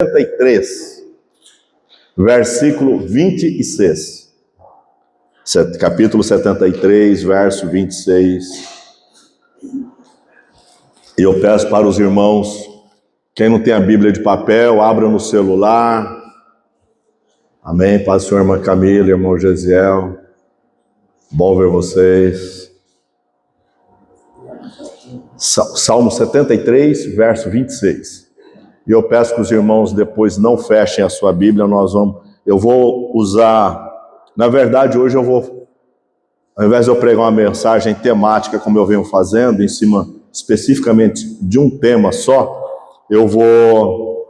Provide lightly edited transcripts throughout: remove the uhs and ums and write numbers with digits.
73, versículo 26. Capítulo 73, verso 26. E eu peço para os irmãos, quem não tem a Bíblia de papel, abra no celular. Amém. Paz do Senhor, irmã Camila, irmão Gesiel. Bom ver vocês. Salmo 73, verso 26. E eu peço que os irmãos depois não fechem a sua Bíblia, eu vou usar, na verdade hoje eu vou, ao invés de eu pregar uma mensagem temática como eu venho fazendo, em cima especificamente de um tema só, eu vou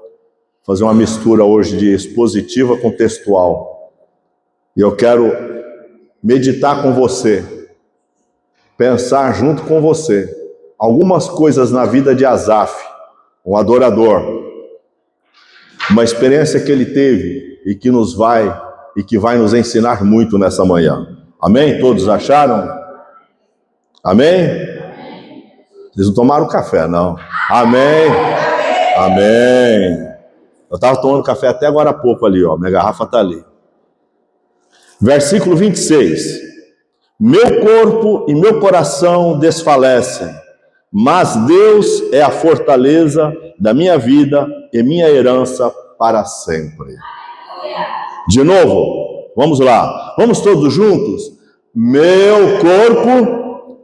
fazer uma mistura hoje de expositiva com textual. E eu quero meditar com você, pensar junto com você, algumas coisas na vida de Asaf, um adorador, uma experiência que ele teve e que vai nos ensinar muito nessa manhã. Amém? Todos acharam? Amém? Vocês não tomaram café, não? Amém? Amém. Eu estava tomando café até agora há pouco ali, ó. Minha garrafa está ali. Versículo 26. Meu corpo e meu coração desfalecem, mas Deus é a fortaleza da minha vida e minha herança para sempre. De novo, vamos lá. Vamos todos juntos? Meu corpo...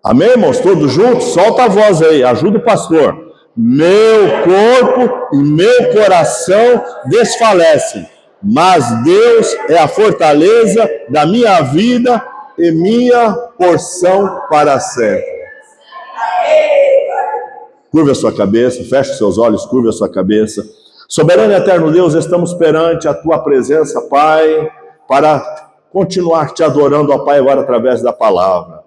Amém, irmãos? Todos juntos? Solta a voz aí, ajuda o pastor. Meu corpo e meu coração desfalecem, mas Deus é a fortaleza da minha vida e minha porção para sempre. Curva a sua cabeça, feche os seus olhos, curva a sua cabeça. Soberano e eterno Deus, estamos perante a tua presença, Pai, para continuar te adorando, ó Pai, agora através da palavra.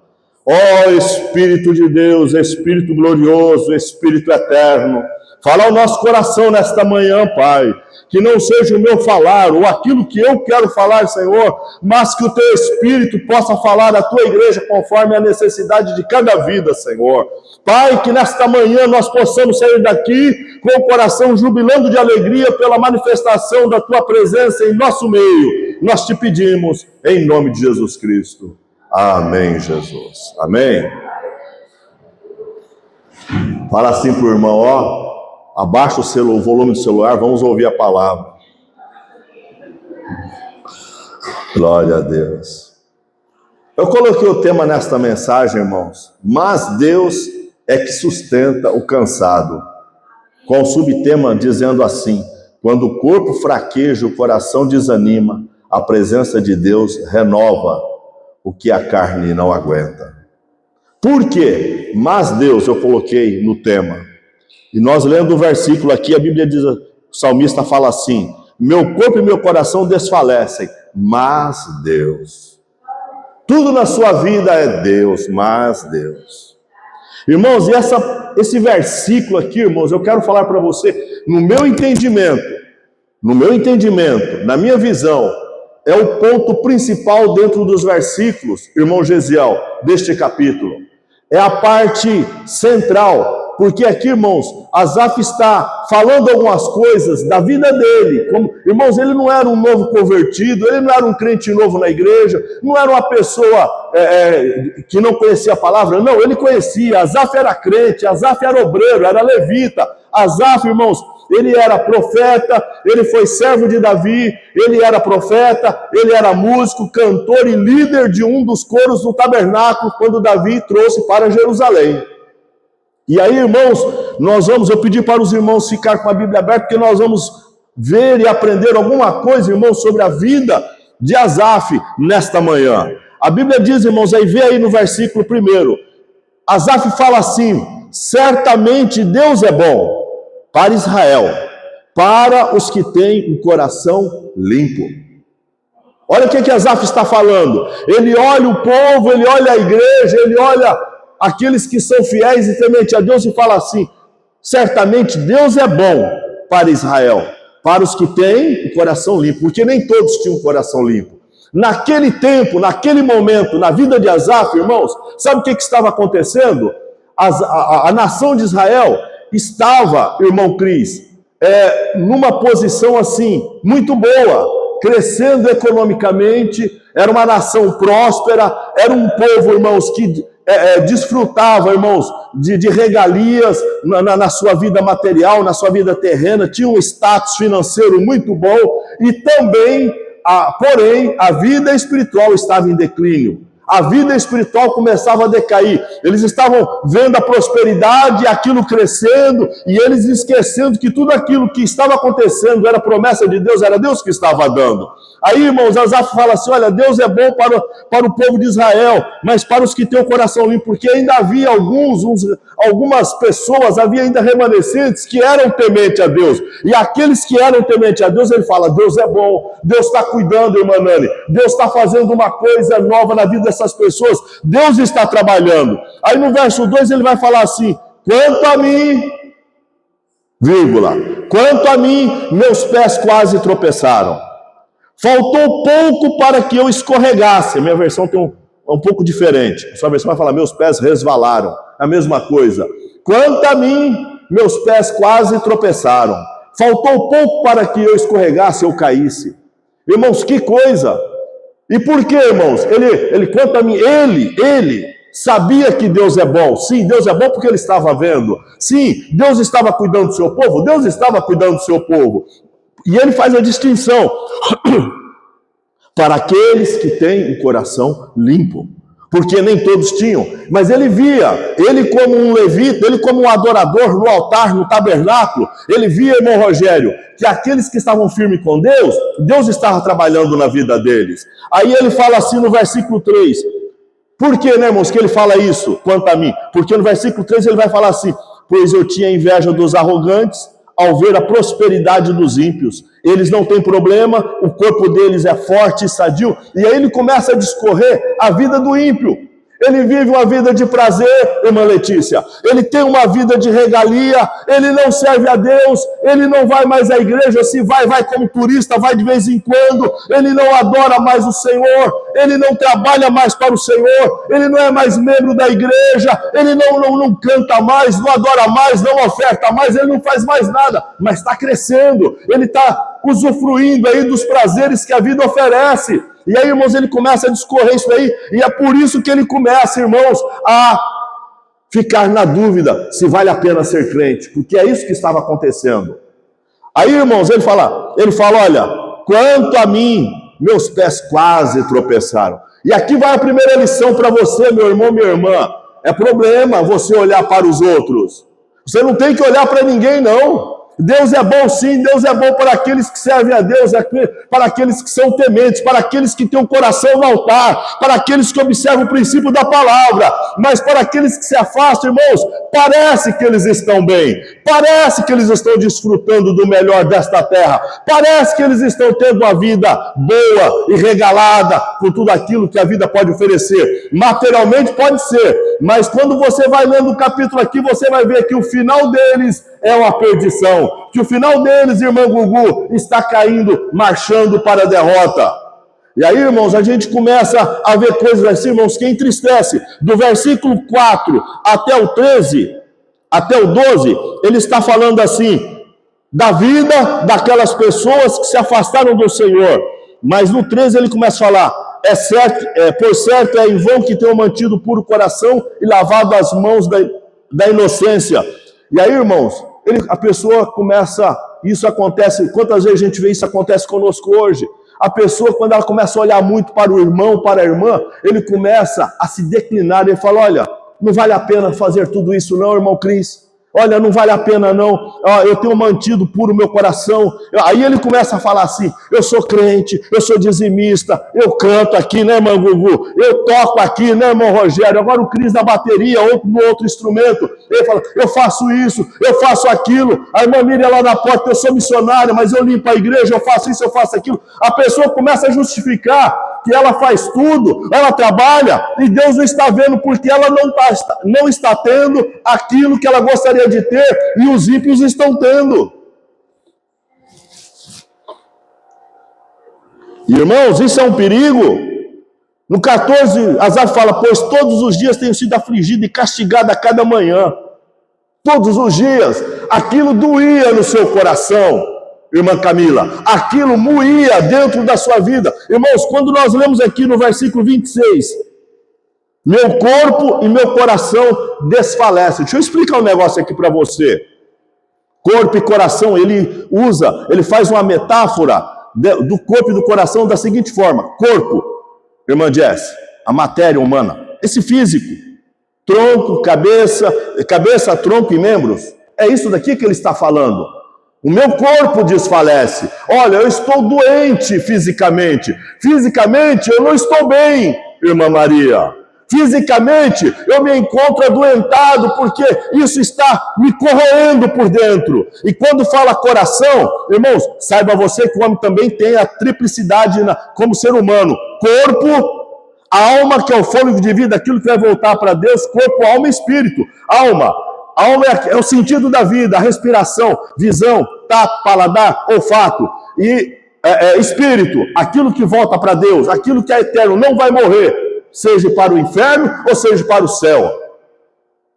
Ó Espírito de Deus, Espírito glorioso, Espírito eterno, fala ao nosso coração nesta manhã, Pai, que não seja o meu falar ou aquilo que eu quero falar, Senhor, mas que o teu Espírito possa falar à tua igreja conforme a necessidade de cada vida, Senhor. Pai, que nesta manhã nós possamos sair daqui com o coração jubilando de alegria pela manifestação da tua presença em nosso meio. Nós te pedimos em nome de Jesus Cristo. Amém, Jesus. Amém. Fala assim pro irmão, ó. Abaixa o volume do celular, vamos ouvir a palavra. Glória a Deus. Eu coloquei o tema nesta mensagem, irmãos. Mas Deus é que sustenta o cansado. Com o subtema dizendo assim: quando o corpo fraqueja, o coração desanima, a presença de Deus renova o que a carne não aguenta. Por quê? Mas Deus, eu coloquei no tema. E nós lendo o versículo aqui, a Bíblia diz, o salmista fala assim: meu corpo e meu coração desfalecem, mas Deus. Tudo na sua vida é Deus, mas Deus. Irmãos, e esse versículo aqui, irmãos, eu quero falar para você, no meu entendimento, na minha visão, é o ponto principal dentro dos versículos, irmão Gesiel, deste capítulo. É a parte central, porque aqui, irmãos, Asaf está falando algumas coisas da vida dele. Irmãos, ele não era um novo convertido, ele não era um crente novo na igreja, não era uma pessoa que não conhecia a palavra, não, ele conhecia. Asaf era crente, Asaf era obreiro, era levita. Asaf, irmãos, ele era profeta, ele foi servo de Davi, ele era profeta, ele era músico, cantor e líder de um dos coros do tabernáculo, quando Davi trouxe para Jerusalém. E aí, irmãos, eu pedi para os irmãos ficar com a Bíblia aberta, porque nós vamos ver e aprender alguma coisa, irmãos, sobre a vida de Asaf nesta manhã. A Bíblia diz, irmãos, aí vê aí no versículo 1, Asaf fala assim: certamente Deus é bom para Israel, para os que têm um coração limpo. Olha o que Asaf está falando. Ele olha o povo, ele olha a igreja, ele olha aqueles que são fiéis e tementes a Deus e fala assim: certamente Deus é bom para Israel, para os que têm o coração limpo, porque nem todos tinham um coração limpo. Naquele tempo, naquele momento, na vida de Asaf, irmãos, sabe o que estava acontecendo? A nação de Israel estava, irmão Cris, numa posição assim, muito boa, crescendo economicamente, era uma nação próspera, era um povo, irmãos, que desfrutava, irmãos, de regalias na sua vida material, na sua vida terrena, tinha um status financeiro muito bom, e também, porém, a vida espiritual estava em declínio. A vida espiritual começava a decair. Eles estavam vendo a prosperidade, aquilo crescendo, e eles esquecendo que tudo aquilo que estava acontecendo era promessa de Deus, era Deus que estava dando. Aí, irmãos, Asaf fala assim, olha, Deus é bom para o povo de Israel, mas para os que têm o coração limpo, porque ainda havia algumas pessoas, havia ainda remanescentes que eram tementes a Deus. E aqueles que eram tementes a Deus, ele fala, Deus é bom, Deus está cuidando, irmã Nani, Deus está fazendo uma coisa nova na vida dessas pessoas, Deus está trabalhando. Aí no verso 2 ele vai falar assim, quanto a mim, vírgula, quanto a mim, meus pés quase tropeçaram. Faltou pouco para que eu escorregasse. A minha versão tem um pouco diferente. A sua versão vai falar, meus pés resvalaram. A mesma coisa. Quanto a mim, meus pés quase tropeçaram. Faltou pouco para que eu escorregasse ou caísse. Irmãos, que coisa! E por quê, irmãos? Quanto a mim, ele sabia que Deus é bom. Sim, Deus é bom porque ele estava vendo. Sim, Deus estava cuidando do seu povo. Deus estava cuidando do seu povo. E ele faz a distinção para aqueles que têm o coração limpo, porque nem todos tinham, mas ele via, ele como um levita, ele como um adorador no altar, no tabernáculo, ele via, irmão Rogério, que aqueles que estavam firmes com Deus, Deus estava trabalhando na vida deles. Aí ele fala assim no versículo 3, por que, né, irmãos, que ele fala isso, quanto a mim? Porque no versículo 3 ele vai falar assim, pois eu tinha inveja dos arrogantes, ao ver a prosperidade dos ímpios. Eles não têm problema, o corpo deles é forte e sadio, e aí ele começa a discorrer a vida do ímpio. Ele vive uma vida de prazer, irmã Letícia. Ele tem uma vida de regalia, ele não serve a Deus, ele não vai mais à igreja, se vai como turista, vai de vez em quando, ele não adora mais o Senhor, ele não trabalha mais para o Senhor, ele não é mais membro da igreja, ele não canta mais, não adora mais, não oferta mais, ele não faz mais nada, mas está crescendo, ele está usufruindo aí dos prazeres que a vida oferece. E aí, irmãos, ele começa a discorrer isso aí, e é por isso que ele começa, irmãos, a ficar na dúvida se vale a pena ser crente, porque é isso que estava acontecendo. Aí, irmãos, ele fala, olha, quanto a mim, meus pés quase tropeçaram. E aqui vai a primeira lição para você, meu irmão, minha irmã. É problema você olhar para os outros. Você não tem que olhar para ninguém, não. Deus é bom sim, Deus é bom para aqueles que servem a Deus, para aqueles que são tementes, para aqueles que têm o coração no altar, para aqueles que observam o princípio da palavra, mas para aqueles que se afastam, irmãos, parece que eles estão bem, parece que eles estão desfrutando do melhor desta terra, parece que eles estão tendo uma vida boa e regalada com tudo aquilo que a vida pode oferecer. Materialmente pode ser, mas quando você vai lendo o capítulo aqui, você vai ver que o final deles é uma perdição, que o final deles, irmão Gugu, está caindo, marchando para a derrota. E aí, irmãos, a gente começa a ver coisas assim, irmãos, que entristece. Do versículo 4 até o 13, até o 12, ele está falando assim, da vida daquelas pessoas que se afastaram do Senhor. Mas no 13 ele começa a falar, por certo é em vão que tenham mantido puro coração e lavado as mãos da inocência. E aí, irmãos, a pessoa começa, isso acontece, quantas vezes a gente vê isso acontece conosco hoje? A pessoa, quando ela começa a olhar muito para o irmão, para a irmã, ele começa a se declinar, ele fala, olha, não vale a pena fazer tudo isso não, irmão Cris. Olha, não vale a pena não, eu tenho mantido puro o meu coração. Aí ele começa a falar assim, eu sou crente, eu sou dizimista, eu canto aqui, né, irmão Gugu? Eu toco aqui, né, irmão Rogério? Agora o Cris na bateria, outro no outro instrumento. Ele fala, eu faço isso, eu faço aquilo. A irmã Miriam lá na porta, eu sou missionária, mas eu limpo a igreja, eu faço isso, eu faço aquilo. A pessoa começa a justificar que ela faz tudo, ela trabalha, e Deus não está vendo porque ela não está tendo aquilo que ela gostaria de ter, e os ímpios estão tendo. Irmãos, isso é um perigo. No 14, Asaf fala, pois todos os dias tenho sido afligido e castigado a cada manhã. Todos os dias. aquilo doía no seu coração, irmã Camila, aquilo moía dentro da sua vida. Irmãos, quando nós lemos aqui no versículo 26, meu corpo e meu coração desfalecem. Deixa eu explicar um negócio aqui para você. Corpo e coração, ele faz uma metáfora do corpo e do coração da seguinte forma: corpo, irmã Jess, a matéria humana, esse físico, tronco, cabeça, tronco e membros, é isso daqui que ele está falando. O meu corpo desfalece. Olha, eu estou doente fisicamente. Fisicamente eu não estou bem, irmã Maria. Fisicamente eu me encontro adoentado porque isso está me corroendo por dentro. E quando fala coração, irmãos, saiba você que o homem também tem a triplicidade como ser humano: corpo, a alma, que é o fôlego de vida, aquilo que vai voltar para Deus, corpo, alma e espírito. Alma é o sentido da vida, a respiração, visão, tato, paladar, olfato. E espírito, aquilo que volta para Deus, aquilo que é eterno, não vai morrer, seja para o inferno ou seja para o céu.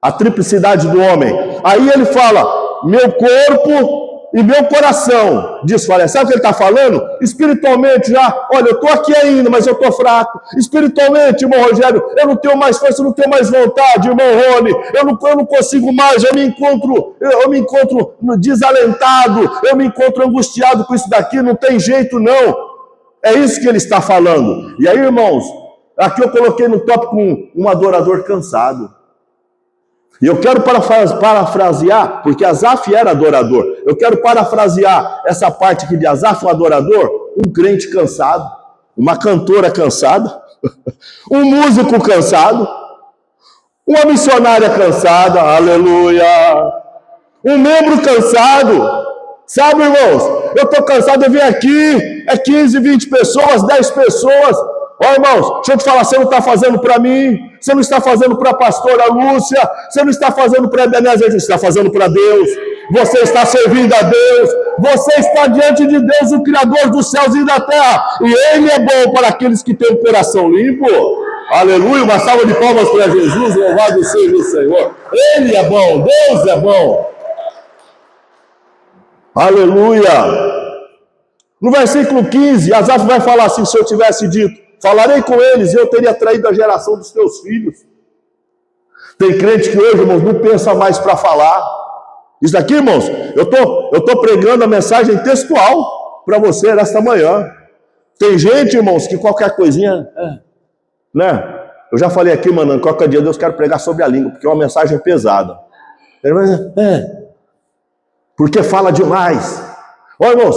A triplicidade do homem. Aí ele fala: meu corpo e meu coração desfalece. Sabe o que ele está falando? Espiritualmente já, olha, eu estou aqui ainda, mas eu estou fraco. Espiritualmente, irmão Rogério, eu não tenho mais força, eu não tenho mais vontade, irmão Rony, eu não consigo mais, eu me encontro desalentado, eu me encontro angustiado com isso daqui, não tem jeito não. É isso que ele está falando. E aí, irmãos, aqui eu coloquei no tópico um adorador cansado. E eu quero parafrasear, porque Asaf era adorador. Eu quero parafrasear essa parte aqui de Asaf, um adorador, um crente cansado, uma cantora cansada, um músico cansado, uma missionária cansada, aleluia, um membro cansado. Sabe, irmãos, eu estou cansado, eu vim aqui, 15, 20 pessoas, 10 pessoas. Ó, irmãos, deixa eu te falar, você não está fazendo para mim, você não está fazendo para a pastora Lúcia, você não está fazendo para a Ebenezer, você está fazendo para Deus, você está servindo a Deus, você está diante de Deus, o Criador dos céus e da terra, e Ele é bom para aqueles que têm o coração limpo. Aleluia, uma salva de palmas para Jesus, louvado seja o Senhor. Ele é bom, Deus é bom. Aleluia. No versículo 15, Asaf vai falar assim: se eu tivesse dito, falarei com eles e eu teria traído a geração dos teus filhos. Tem crente que hoje, irmãos, não pensa mais para falar. Isso aqui, irmãos, eu tô pregando a mensagem textual para você nesta manhã. Tem gente, irmãos, que qualquer coisinha, né? Eu já falei aqui, mano, qualquer dia Deus quer pregar sobre a língua, porque é uma mensagem pesada. Porque fala demais. Ó, irmãos,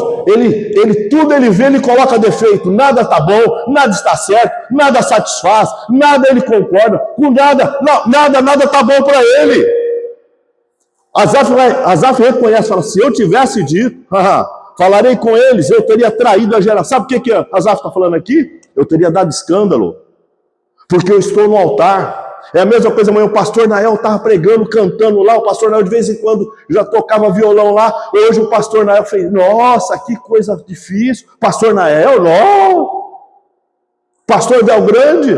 tudo ele vê, ele coloca defeito. Nada está bom, nada está certo, nada satisfaz, nada ele concorda, com nada está bom para ele. Asaf reconhece, fala: se eu tivesse dito, falarei com eles, eu teria traído a geração. Sabe o que Asaf está falando aqui? Eu teria dado escândalo, porque eu estou no altar. É a mesma coisa, amanhã o pastor Nael estava pregando, cantando lá, o pastor Nael de vez em quando já tocava violão lá, hoje o pastor Nael fez, nossa, que coisa difícil, pastor Nael, não, pastor Del Grande,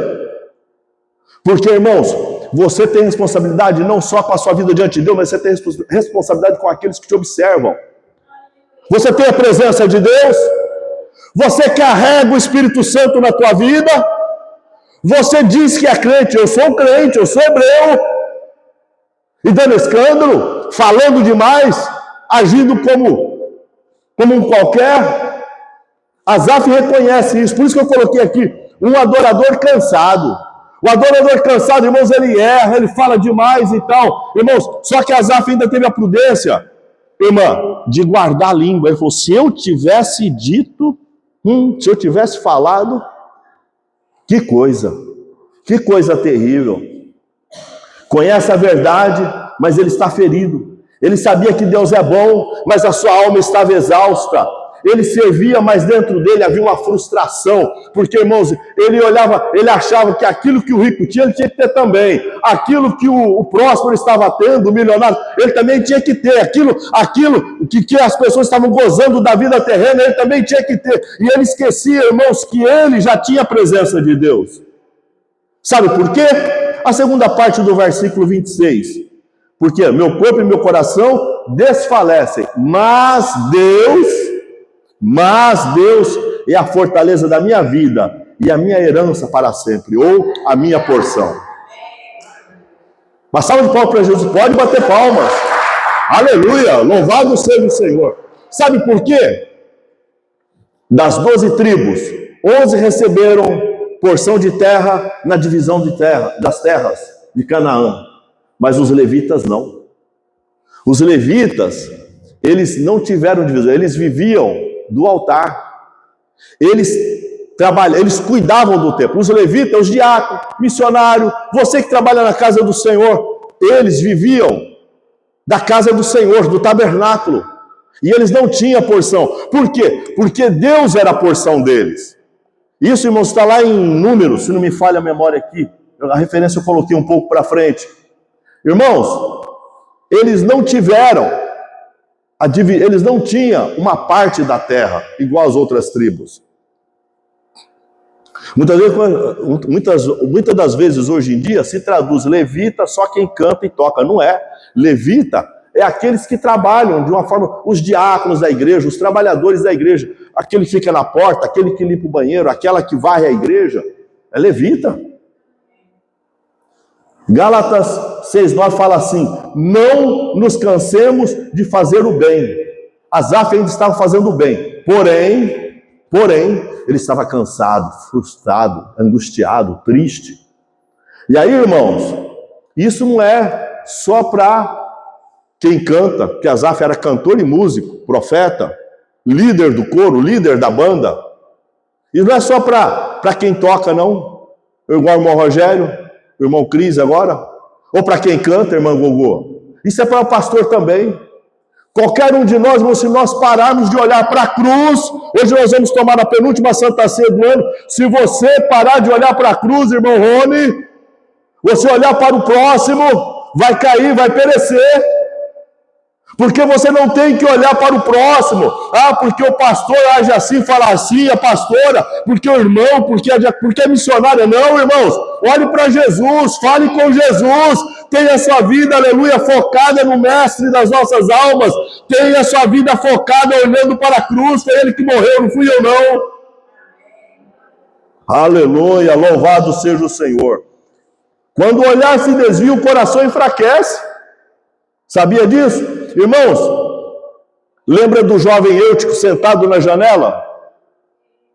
porque, irmãos, você tem responsabilidade não só com a sua vida diante de Deus, mas você tem responsabilidade com aqueles que te observam. Você tem a presença de Deus, você carrega o Espírito Santo na tua vida. Você diz que é crente, eu sou crente, eu sou hebreu, e dando escândalo, falando demais, agindo como um qualquer. Asaf reconhece isso, por isso que eu coloquei aqui, um adorador cansado. O adorador cansado, irmãos, ele erra, ele fala demais e tal. Irmãos, só que Asaf ainda teve a prudência, irmã, de guardar a língua. Ele falou: se eu tivesse dito, se eu tivesse falado, que coisa terrível. Conhece a verdade, mas ele está ferido. Ele sabia que Deus é bom, mas a sua alma estava exausta. Ele servia, mas dentro dele havia uma frustração, porque, irmãos, ele achava que aquilo que o rico tinha, ele tinha que ter também. Aquilo que o próspero estava tendo, o milionário, ele também tinha que ter. Aquilo que as pessoas estavam gozando da vida terrena, ele também tinha que ter. E ele esquecia, irmãos, que ele já tinha a presença de Deus. Sabe por quê? A segunda parte do versículo 26. Porque meu corpo e meu coração desfalecem, mas Deus é a fortaleza da minha vida e a minha herança para sempre, ou a minha porção. Uma salva de palmas para Jesus, pode bater palmas. Aleluia, louvado seja o Senhor. Sabe por quê? Das 12 tribos, 11 receberam porção de terra na divisão de terra, das terras de Canaã, mas os levitas não. Os levitas, eles não tiveram divisão, eles viviam do altar. Eles cuidavam do templo. Os levitas, os diáconos, missionários, você que trabalha na casa do Senhor, eles viviam da casa do Senhor, do tabernáculo. E eles não tinham porção. Por quê? Porque Deus era a porção deles. Isso, irmãos, está lá em Números, se não me falha a memória aqui. A referência eu coloquei um pouco para frente. Irmãos, eles não tiveram, eles não tinham uma parte da terra igual às outras tribos. Muitas das vezes hoje em dia se traduz levita só quem canta e toca. Não é. Levita é aqueles que trabalham de uma forma, os diáconos da igreja, os trabalhadores da igreja, aquele que fica na porta, aquele que limpa o banheiro, aquela que varre a igreja, é levita. Gálatas 6,9 fala assim: não nos cansemos de fazer o bem. Asaf ainda estava fazendo o bem, porém, ele estava cansado, frustrado, angustiado, triste. E aí, irmãos, isso não é só para quem canta, porque Asaf era cantor e músico, profeta, líder do coro, líder da banda. E não é só para quem toca, não. Igual o irmão Rogério, o irmão Cris agora. Ou para quem canta, irmã Gogô. Isso é para o pastor também. Qualquer um de nós, irmãos, se nós pararmos de olhar para a cruz, hoje nós vamos tomar a penúltima Santa Ceia do ano. Se você parar de olhar para a cruz, irmão Rony, você olhar para o próximo, vai cair, vai perecer. Porque você não tem que olhar para o próximo. Ah, porque o pastor age assim, fala assim, a pastora, porque o irmão, porque é missionária. Não, irmãos, olhe para Jesus, fale com Jesus, tenha a sua vida, aleluia, focada no mestre das nossas almas, tenha a sua vida focada olhando para a cruz, foi ele que morreu, não fui eu não. Aleluia, louvado seja o Senhor. Quando o olhar se desvia, o coração enfraquece. Sabia disso? Irmãos, lembra do jovem Eutico sentado na janela?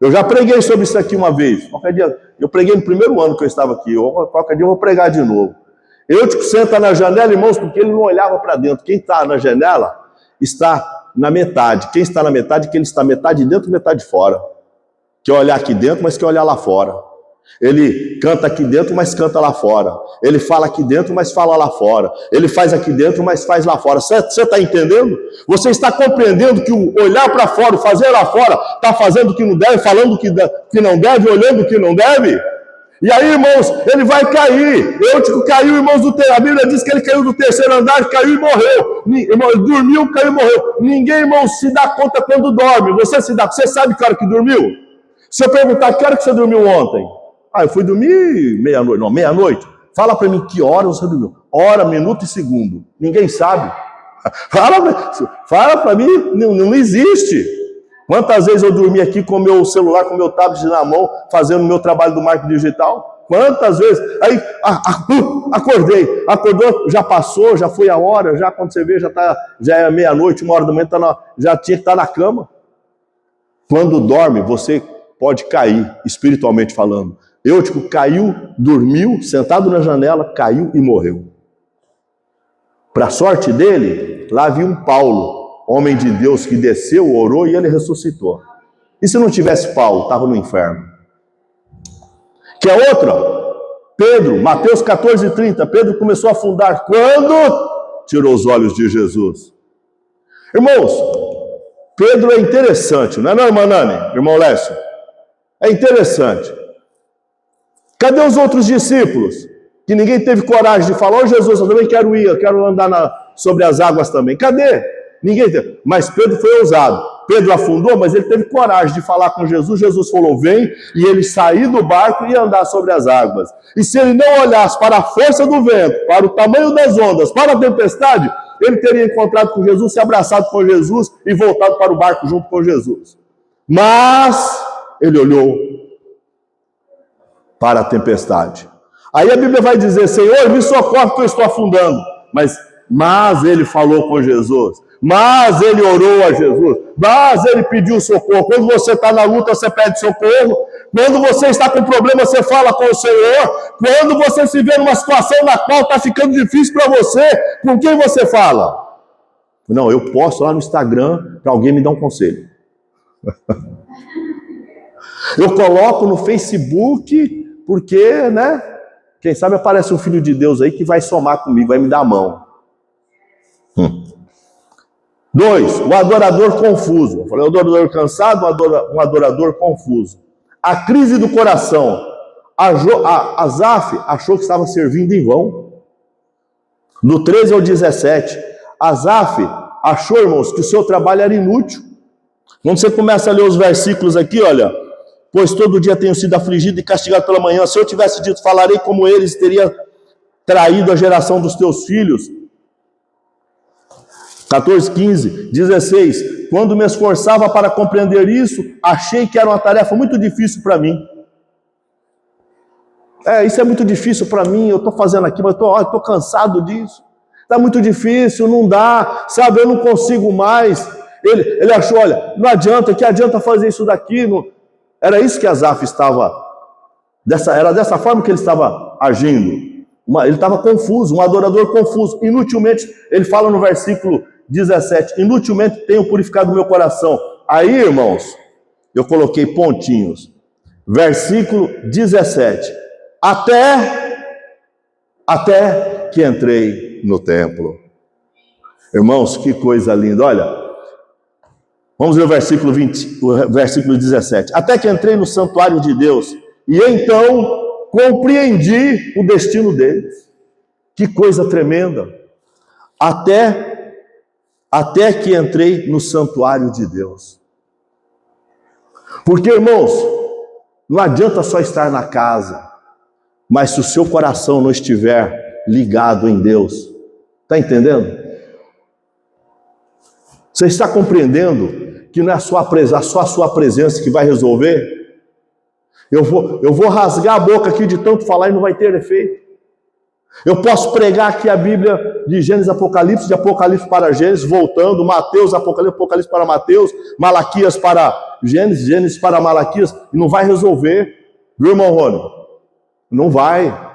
Eu já preguei sobre isso aqui uma vez. Qualquer dia, eu preguei no primeiro ano que eu estava aqui. Qualquer dia eu vou pregar de novo. Eutico senta na janela, irmãos, porque ele não olhava para dentro. Quem está na janela está na metade. Quem está na metade, que ele está metade dentro, metade fora. Quer olhar aqui dentro, mas quer olhar lá fora. Ele canta aqui dentro, mas canta lá fora. Ele fala aqui dentro, mas fala lá fora. Ele faz aqui dentro, mas faz lá fora. Você está entendendo? Você está compreendendo que o olhar para fora, o fazer lá fora, está fazendo o que não deve, falando o que não deve, olhando o que não deve? E aí, irmãos, ele vai cair. Eutico caiu, irmãos, a Bíblia diz que ele caiu do terceiro andar, caiu e morreu. Irmão, ele dormiu, caiu e morreu. Ninguém, irmão, se dá conta quando dorme. Você sabe que hora que dormiu? Se eu perguntar, que hora que você dormiu ontem? Eu fui dormir meia-noite. Não, meia-noite. Fala para mim que hora você dormiu. Hora, minuto e segundo. Ninguém sabe. Fala para mim, não existe. Quantas vezes eu dormi aqui com o meu celular, com o meu tablet na mão, fazendo o meu trabalho do marketing digital? Quantas vezes? Aí, acordei. Acordou, já passou, já foi a hora, já quando você vê, já é meia-noite, 1h da manhã, já tinha que estar na cama. Quando dorme, você pode cair, espiritualmente falando. Eutico caiu, dormiu, sentado na janela, caiu e morreu. Para a sorte dele, lá havia um Paulo, homem de Deus, que desceu, orou e ele ressuscitou. E se não tivesse Paulo, estava no inferno. Que é outra? Pedro, Mateus 14:30, Pedro começou a afundar quando tirou os olhos de Jesus. Irmãos, Pedro é interessante, não é não, irmã Nani? Irmão Lécio? É interessante. Cadê os outros discípulos? Que ninguém teve coragem de falar, Jesus, eu também quero ir, eu quero andar sobre as águas também. Cadê? Ninguém teve. Mas Pedro foi ousado. Pedro afundou, mas ele teve coragem de falar com Jesus. Jesus falou, vem, e ele sair do barco e andar sobre as águas. E se ele não olhasse para a força do vento, para o tamanho das ondas, para a tempestade, ele teria encontrado com Jesus, se abraçado com Jesus e voltado para o barco junto com Jesus. Mas ele olhou para a tempestade. Aí a Bíblia vai dizer, Senhor, me socorre que eu estou afundando. Mas ele falou com Jesus, mas ele orou a Jesus, mas ele pediu socorro. Quando você está na luta, você pede socorro. Quando você está com problema, você fala com o Senhor. Quando você se vê numa situação na qual está ficando difícil para você, com quem você fala? Não, eu posto lá no Instagram para alguém me dar um conselho. Eu coloco no Facebook porque, né? Quem sabe aparece um filho de Deus aí que vai somar comigo, vai me dar a mão. 2, o adorador confuso. Eu falei, o adorador cansado, um adorador confuso. A crise do coração. Asaf achou que estava servindo em vão. Do 13 ao 17, Asaf achou, irmãos, que o seu trabalho era inútil. Quando você começa a ler os versículos aqui, olha, pois todo dia tenho sido afligido e castigado pela manhã. Se eu tivesse dito, falarei como eles, teria traído a geração dos teus filhos. 14, 15, 16. Quando me esforçava para compreender isso, achei que era uma tarefa muito difícil para mim. Isso é muito difícil para mim, eu estou fazendo aqui, mas estou cansado disso. Está muito difícil, não dá, sabe, eu não consigo mais. Ele achou, olha, não adianta, que adianta fazer isso daqui. Não... Era isso que Asaf estava, era dessa forma que ele estava agindo. Ele estava confuso, um adorador confuso. Inutilmente, ele fala no versículo 17, inutilmente tenho purificado o meu coração. Aí, irmãos, eu coloquei pontinhos. Versículo 17. Até que entrei no templo. Irmãos, que coisa linda. Olha, vamos ver o versículo 20, o versículo 17. Até que entrei no santuário de Deus, e então compreendi o destino deles. Que coisa tremenda. Até que entrei no santuário de Deus. Porque, irmãos, não adianta só estar na casa, mas se o seu coração não estiver ligado em Deus, está entendendo? Você está compreendendo que não é só a sua presença que vai resolver? Eu vou rasgar a boca aqui de tanto falar e não vai ter efeito. Eu posso pregar aqui a Bíblia de Gênesis, Apocalipse, de Apocalipse para Gênesis, voltando, Mateus, Apocalipse, Apocalipse para Mateus, Malaquias para Gênesis, Gênesis para Malaquias, e não vai resolver. Viu, irmão Rony? Não vai.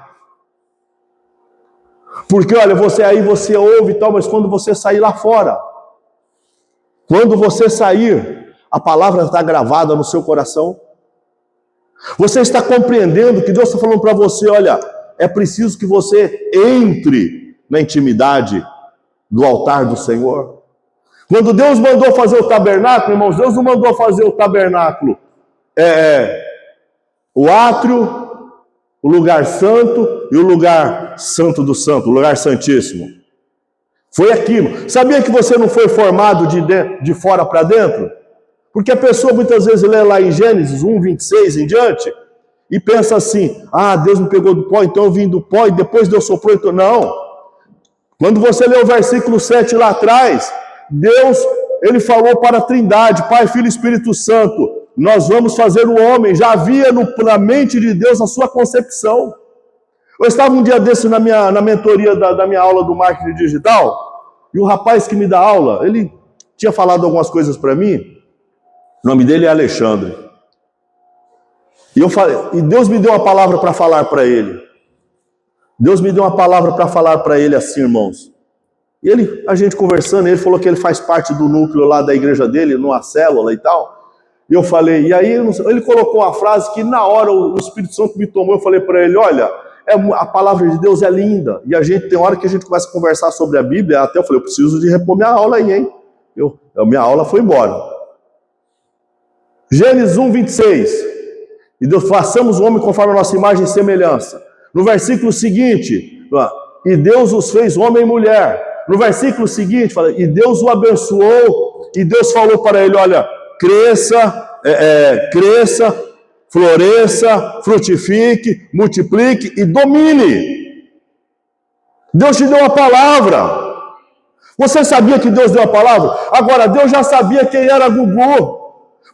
Porque, olha, você ouve e tal, mas quando você sair lá fora, quando você sair, a palavra está gravada no seu coração. Você está compreendendo que Deus está falando para você, olha, é preciso que você entre na intimidade do altar do Senhor. Quando Deus mandou fazer o tabernáculo, irmãos, Deus não mandou fazer o tabernáculo, o átrio, o lugar santo e o lugar santo do santo, o lugar santíssimo. Foi aquilo. Sabia que você não foi formado de fora para dentro? Porque a pessoa muitas vezes lê lá em Gênesis 1, 26 em diante, e pensa assim, Deus me pegou do pó, então eu vim do pó, e depois Deus soprou, então... Não. Quando você lê o versículo 7 lá atrás, Deus, ele falou para a Trindade, Pai, Filho e Espírito Santo, nós vamos fazer o homem. Já havia na mente de Deus a sua concepção. Eu estava um dia desse na mentoria da minha aula do marketing digital, e o rapaz que me dá aula, ele tinha falado algumas coisas para mim, o nome dele é Alexandre. E Deus me deu uma palavra para falar para ele. Deus me deu uma palavra para falar para ele assim, irmãos. E a gente conversando, ele falou que ele faz parte do núcleo lá da igreja dele, numa célula e tal. E eu falei, e aí ele colocou uma frase que na hora o Espírito Santo me tomou, eu falei para ele, olha, a palavra de Deus é linda. E tem hora que a gente começa a conversar sobre a Bíblia, até eu falei, eu preciso de repor minha aula aí, hein? Minha aula foi embora. Gênesis 1, 26. E Deus, façamos o homem conforme a nossa imagem e semelhança. No versículo seguinte, e Deus os fez homem e mulher. No versículo seguinte, fala, e Deus o abençoou e Deus falou para ele, olha, cresça, floresça, frutifique, multiplique e domine. Deus te deu uma palavra. Você sabia que Deus deu a palavra? Agora, Deus já sabia quem era Gugu.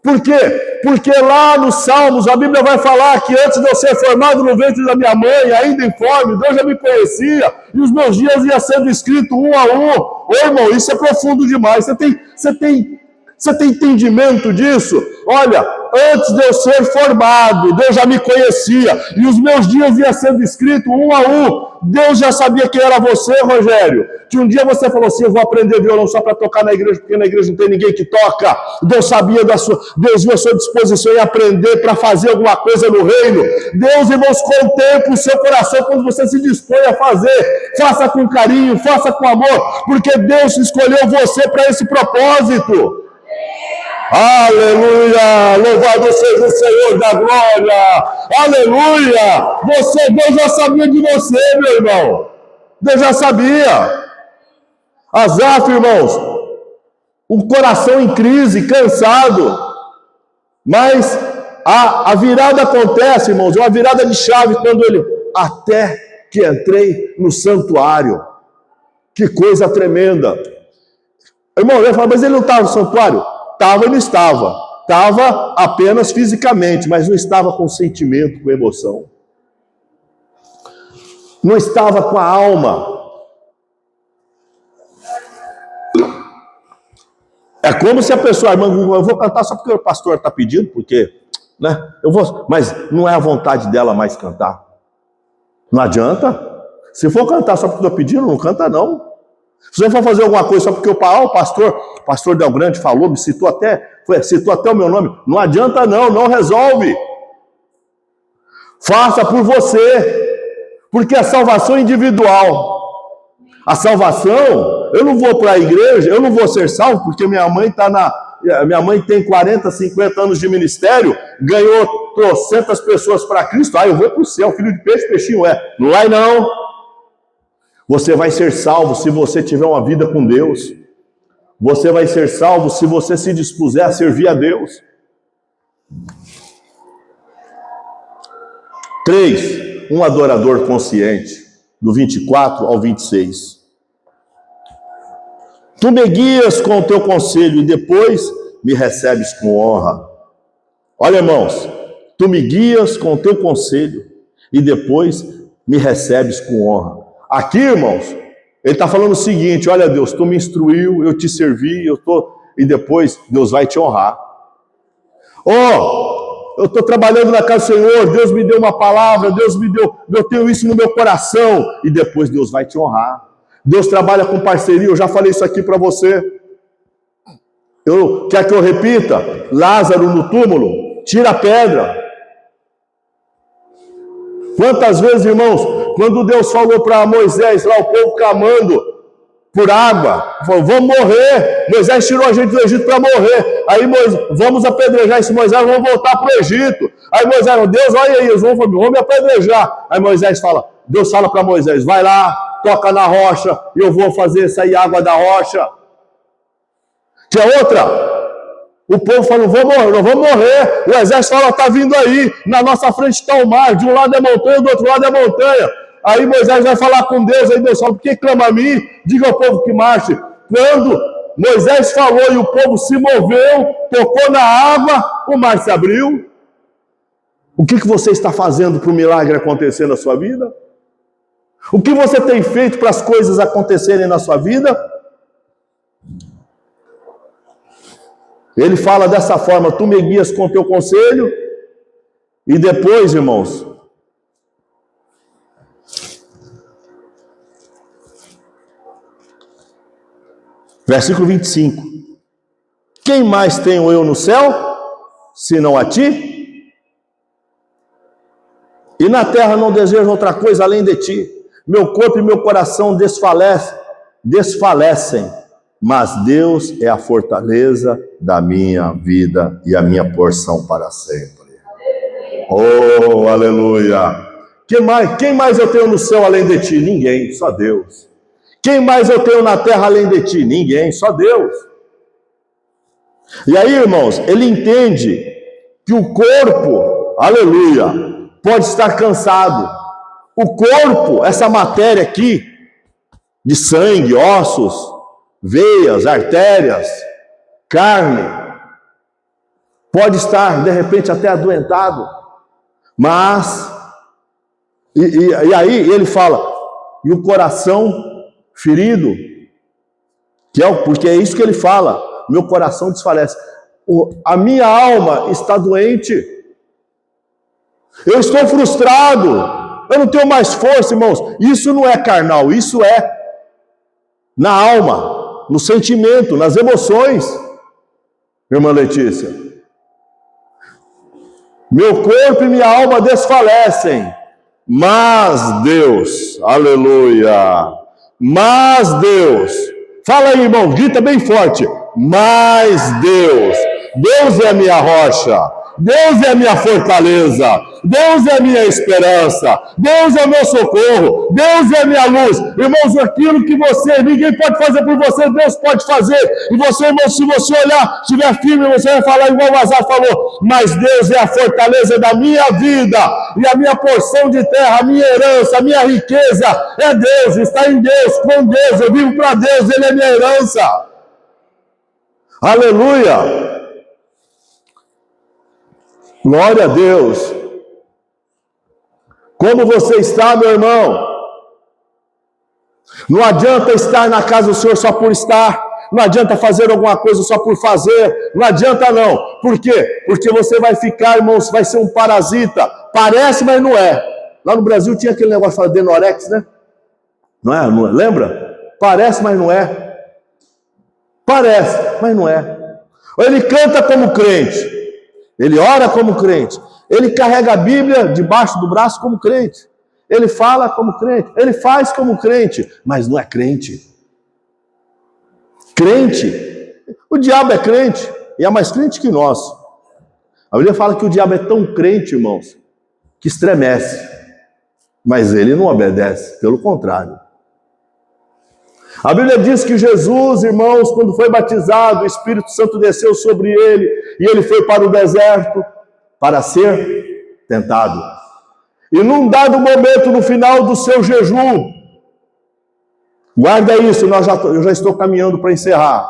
Por quê? Porque lá nos Salmos, a Bíblia vai falar que antes de eu ser formado no ventre da minha mãe, ainda informe, Deus já me conhecia, e os meus dias iam sendo escritos um a um. Ô irmão, isso é profundo demais. Você tem entendimento disso? Olha, antes de eu ser formado, Deus já me conhecia, e os meus dias iam sendo escritos um a um. Deus já sabia quem era você, Rogério, que um dia você falou assim, eu vou aprender violão só para tocar na igreja, porque na igreja não tem ninguém que toca. Deus sabia Deus viu a sua disposição em aprender para fazer alguma coisa no reino. Deus, irmãos, contempla o seu coração quando você se dispõe a fazer. Faça com carinho, faça com amor, porque Deus escolheu você para esse propósito. Aleluia, louvado seja o Senhor da glória, aleluia, Deus já sabia de você, meu irmão, Deus já sabia. Asaf, irmãos, um coração em crise, cansado, mas a virada acontece, irmãos, uma virada de chave quando ele, até que entrei no santuário, que coisa tremenda. Irmão, ele fala, mas ele não estava no santuário? Estava e não estava. Estava apenas fisicamente, mas não estava com sentimento, com emoção. Não estava com a alma. É como se a pessoa, irmão, eu vou cantar só porque o pastor está pedindo, porque, né? Eu vou, mas não é a vontade dela mais cantar. Não adianta. Se for cantar só porque estou pedindo, não canta não. Se você for fazer alguma coisa só porque o pastor Del Grande falou, me citou até o meu nome, não adianta não resolve. Faça por você, porque a salvação é individual. A salvação, eu não vou para a igreja, eu não vou ser salvo, porque minha mãe tem 40, 50 anos de ministério, ganhou trocentas pessoas para Cristo, eu vou para o céu, filho de peixe, peixinho é. Não vai não. Você vai ser salvo se você tiver uma vida com Deus. Você vai ser salvo se você se dispuser a servir a Deus. 3. Um adorador consciente, do 24 ao 26. Tu me guias com o teu conselho e depois me recebes com honra. Olha, irmãos, tu me guias com o teu conselho e depois me recebes com honra. Aqui, irmãos, ele está falando o seguinte, olha Deus, tu me instruiu, eu te servi, e depois Deus vai te honrar. Eu estou trabalhando na casa do Senhor, Deus me deu uma palavra, Deus me deu, eu tenho isso no meu coração, e depois Deus vai te honrar. Deus trabalha com parceria, eu já falei isso aqui para você. Quer que eu repita? Lázaro no túmulo, tira a pedra. Quantas vezes, irmãos, quando Deus falou para Moisés, lá o povo clamando por água, falou, vamos morrer, Moisés tirou a gente do Egito para morrer, aí vamos apedrejar esse Moisés, vamos voltar para o Egito, aí Moisés, Deus, olha aí, eles vão me apedrejar, aí Deus fala para Moisés, vai lá, toca na rocha, e eu vou fazer sair água da rocha. Tinha outra, o povo falou, nós vamos morrer, o exército fala, está vindo aí, na nossa frente está o mar, de um lado é montanha, do outro lado é montanha. Aí Moisés vai falar com Deus, aí Deus fala, por que clama a mim? Diga ao povo que marche. Quando Moisés falou e o povo se moveu, tocou na água, o mar se abriu. O que você está fazendo para o milagre acontecer na sua vida? O que você tem feito para as coisas acontecerem na sua vida? Ele fala dessa forma, tu me guias com teu conselho, e depois, irmãos, versículo 25, quem mais tenho eu no céu, senão a ti? E na terra não desejo outra coisa além de ti, meu corpo e meu coração desfalecem, mas Deus é a fortaleza da minha vida e a minha porção para sempre. Oh, aleluia! Quem mais eu tenho no céu além de ti? Ninguém, só Deus. Quem mais eu tenho na terra além de ti? Ninguém, só Deus. E aí, irmãos, ele entende que o corpo, aleluia, pode estar cansado. O corpo, essa matéria aqui, de sangue, ossos, veias, artérias, carne, pode estar, de repente, até adoentado. Mas, e aí ele fala, e o coração ferido, porque é isso que ele fala, meu coração desfalece. A minha alma está doente. Eu estou frustrado. Eu não tenho mais força, irmãos. Isso não é carnal, isso é na alma, no sentimento, nas emoções. Irmã Letícia. Meu corpo e minha alma desfalecem, mas Deus, aleluia, mas Deus, fala aí, irmão, grita bem forte, mas Deus é a minha rocha, Deus é a minha fortaleza, Deus é a minha esperança, Deus é o meu socorro, Deus é a minha luz. Irmãos, aquilo que ninguém pode fazer por você, Deus pode fazer. E você, irmão, se você olhar, estiver firme, você vai falar igual o Azar falou, mas Deus é a fortaleza da minha vida, e a minha porção de terra, a minha herança, a minha riqueza, é Deus, está em Deus, com Deus, eu vivo para Deus, Ele é minha herança. Aleluia! Glória a Deus. Como você está, meu irmão? Não adianta estar na casa do Senhor só por estar. Não adianta fazer alguma coisa só por fazer. Não adianta não. Por quê? Porque você vai ficar, irmãos, vai ser um parasita. Parece, mas não é. Lá no Brasil tinha aquele negócio de Denorex, né? Não é? Não é? Lembra? Parece, mas não é. Parece, mas não é. Ele canta como crente. Ele ora como crente. Ele carrega a Bíblia debaixo do braço como crente. Ele fala como crente. Ele faz como crente. Mas não é crente. Crente. O diabo é crente. E é mais crente que nós. A Bíblia fala que o diabo é tão crente, irmãos, que estremece. Mas ele não obedece. Pelo contrário. A Bíblia diz que Jesus, irmãos, quando foi batizado, o Espírito Santo desceu sobre ele e ele foi para o deserto para ser tentado. E num dado momento, no final do seu jejum, guarda isso, eu já estou caminhando para encerrar.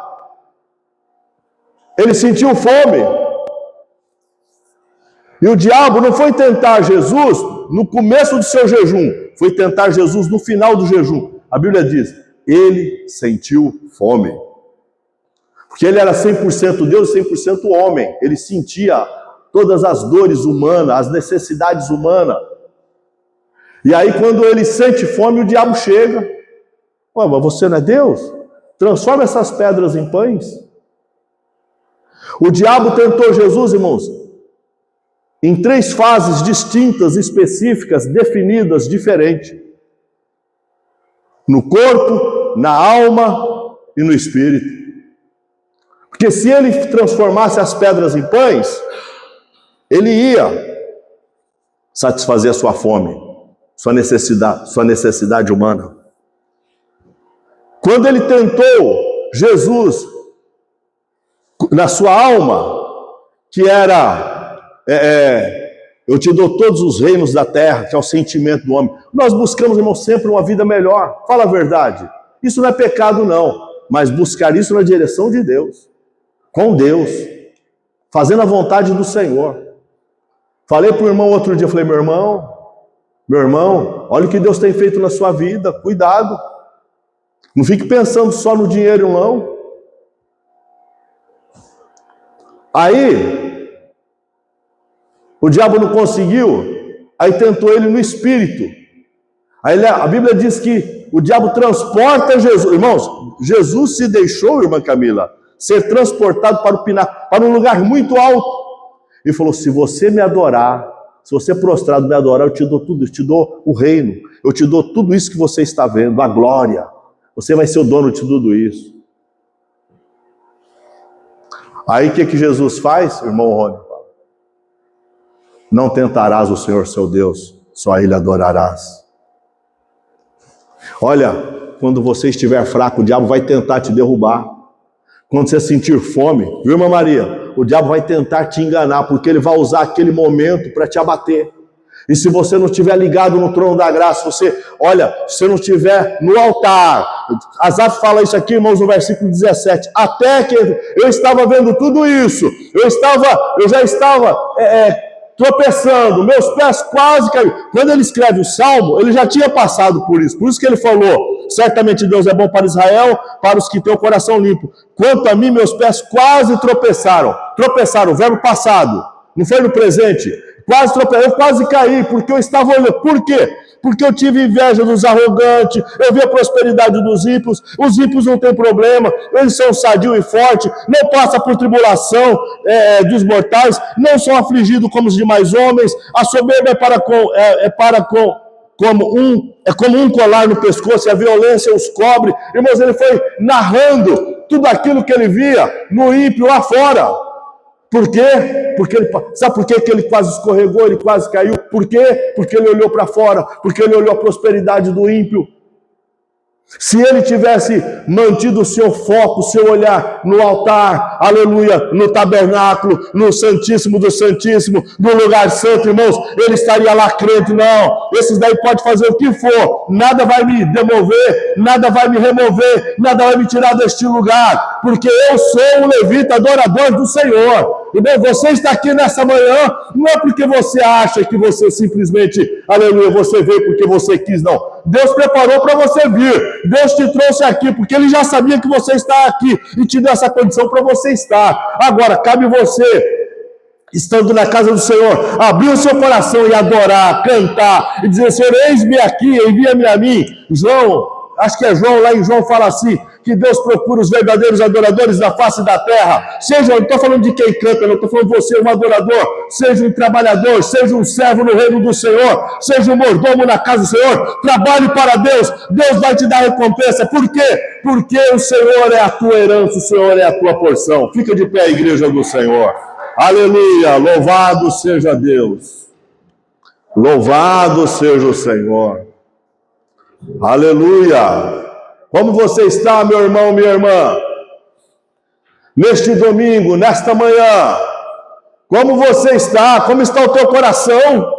Ele sentiu fome. E o diabo não foi tentar Jesus no começo do seu jejum, foi tentar Jesus no final do jejum. A Bíblia diz, ele sentiu fome. Porque ele era 100% Deus e 100% homem. Ele sentia todas as dores humanas, as necessidades humanas. E aí quando ele sente fome, o diabo chega. Ué, mas você não é Deus? Transforma essas pedras em pães. O diabo tentou Jesus, irmãos, em 3 fases distintas, específicas, definidas, diferentes. No corpo, na alma e no espírito. Porque se ele transformasse as pedras em pães, ele ia satisfazer a sua fome, sua necessidade humana. Quando ele tentou Jesus na sua alma, que era eu te dou todos os reinos da terra, que é o sentimento do homem. Nós buscamos, irmão, sempre uma vida melhor. Fala a verdade. Isso não é pecado, não. Mas buscar isso na direção de Deus. Com Deus. Fazendo a vontade do Senhor. Falei para o irmão outro dia, falei, meu irmão, olha o que Deus tem feito na sua vida. Cuidado. Não fique pensando só no dinheiro, não. Aí... o diabo não conseguiu, aí tentou ele no espírito. Aí a Bíblia diz que o diabo transporta Jesus. Irmãos, Jesus se deixou, irmã Camila, ser transportado para um lugar muito alto. E falou, se você me adorar, se você prostrado me adorar, eu te dou tudo, eu te dou o reino, eu te dou tudo isso que você está vendo, a glória. Você vai ser o dono de tudo isso. Aí o que Jesus faz, irmão Rony? Não tentarás o Senhor seu Deus, só a Ele adorarás. Olha, quando você estiver fraco, o diabo vai tentar te derrubar. Quando você sentir fome, viu, irmã Maria? O diabo vai tentar te enganar, porque ele vai usar aquele momento para te abater. E se você não estiver ligado no trono da graça, se você não estiver no altar, Asaf fala isso aqui, irmãos, no versículo 17, até que eu estava vendo tudo isso, eu já estava tropeçando, meus pés quase caíram. Quando ele escreve o Salmo, ele já tinha passado por isso que ele falou, certamente Deus é bom para Israel, para os que têm o coração limpo. Quanto a mim, meus pés quase tropeçaram, verbo passado, não foi no presente. Eu quase caí, porque eu estava olhando. Por quê? Porque eu tive inveja dos arrogantes, eu vi a prosperidade dos ímpios. Os ímpios não têm problema, eles são sadios e fortes, não passam por tribulação dos mortais, não são afligidos como os demais homens. A soberba como um colar no pescoço, e a violência os cobre. Irmãos, ele foi narrando tudo aquilo que ele via no ímpio lá fora. Por quê? Sabe por que ele quase escorregou, ele quase caiu? Por quê? Porque ele olhou para fora, porque ele olhou a prosperidade do ímpio. Se ele tivesse mantido o seu foco, o seu olhar no altar, aleluia, no tabernáculo, no Santíssimo do Santíssimo, no lugar santo, irmãos, ele estaria lá crente. Não, esses daí pode fazer o que for, nada vai me demover, nada vai me remover, nada vai me tirar deste lugar, porque eu sou um levita adorador do Senhor. Irmão, você está aqui nessa manhã, não é porque você acha que você simplesmente, aleluia, você veio porque você quis, não. Deus preparou para você vir, Deus te trouxe aqui, porque Ele já sabia que você está aqui, e te deu essa condição para você estar. Agora, cabe você, estando na casa do Senhor, abrir o seu coração e adorar, cantar, e dizer, Senhor, eis-me aqui, envia-me a mim. João, acho que é João, lá em João fala assim, que Deus procura os verdadeiros adoradores da face da terra. Seja, eu não estou falando de quem canta, não estou falando de você, um adorador, seja um trabalhador, seja um servo no reino do Senhor, seja um mordomo na casa do Senhor, trabalhe para Deus, Deus vai te dar recompensa. Por quê? Porque o Senhor é a tua herança, o Senhor é a tua porção. Fica de pé, a igreja do Senhor. Aleluia, louvado seja Deus, louvado seja o Senhor. Aleluia. Como você está, meu irmão, minha irmã? Neste domingo, nesta manhã, como você está? Como está o teu coração?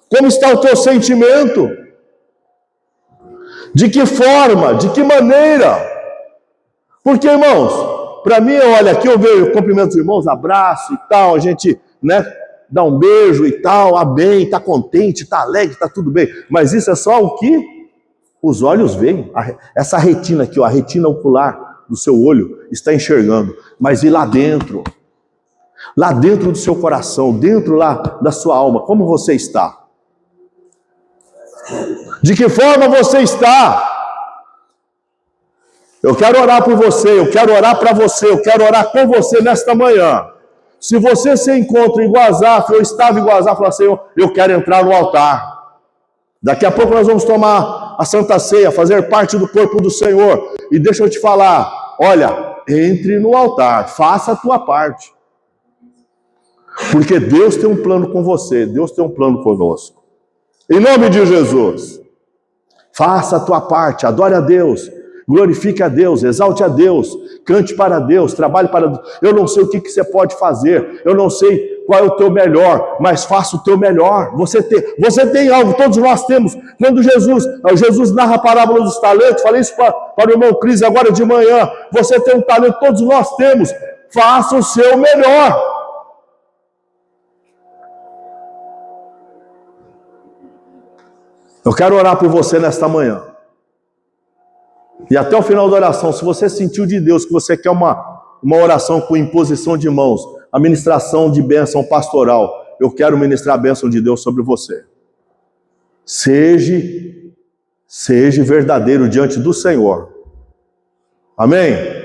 Como está o teu sentimento? De que forma? De que maneira? Porque, irmãos, para mim, olha, aqui eu vejo cumprimentos dos irmãos, abraço e tal, a gente, dá um beijo e tal, amém, está contente, está alegre, está tudo bem. Mas isso é só o que os olhos veem. Essa retina aqui, ó, a retina ocular do seu olho está enxergando. Mas e lá dentro do seu coração, dentro lá da sua alma, como você está? De que forma você está? Eu quero orar por você, eu quero orar para você, eu quero orar com você nesta manhã. Se você se encontra igual a Asaf, eu estava igual a Asaf, fala, Senhor, eu quero entrar no altar. Daqui a pouco nós vamos tomar a Santa Ceia, fazer parte do corpo do Senhor. E deixa eu te falar, olha, entre no altar, faça a tua parte. Porque Deus tem um plano com você, Deus tem um plano conosco. Em nome de Jesus, faça a tua parte, adore a Deus, glorifique a Deus, exalte a Deus, cante para Deus, trabalhe para Deus. Eu não sei o que você pode fazer, eu não sei qual é o teu melhor, mas faça o teu melhor. Você tem algo, todos nós temos. Quando Jesus narra a parábola dos talentos, falei isso para o irmão Cris agora de manhã, você tem um talento, todos nós temos, faça o seu melhor. Eu quero orar por você nesta manhã. E até o final da oração, se você sentiu de Deus que você quer uma oração com imposição de mãos, a ministração de bênção pastoral, eu quero ministrar a bênção de Deus sobre você. Seja verdadeiro diante do Senhor. Amém?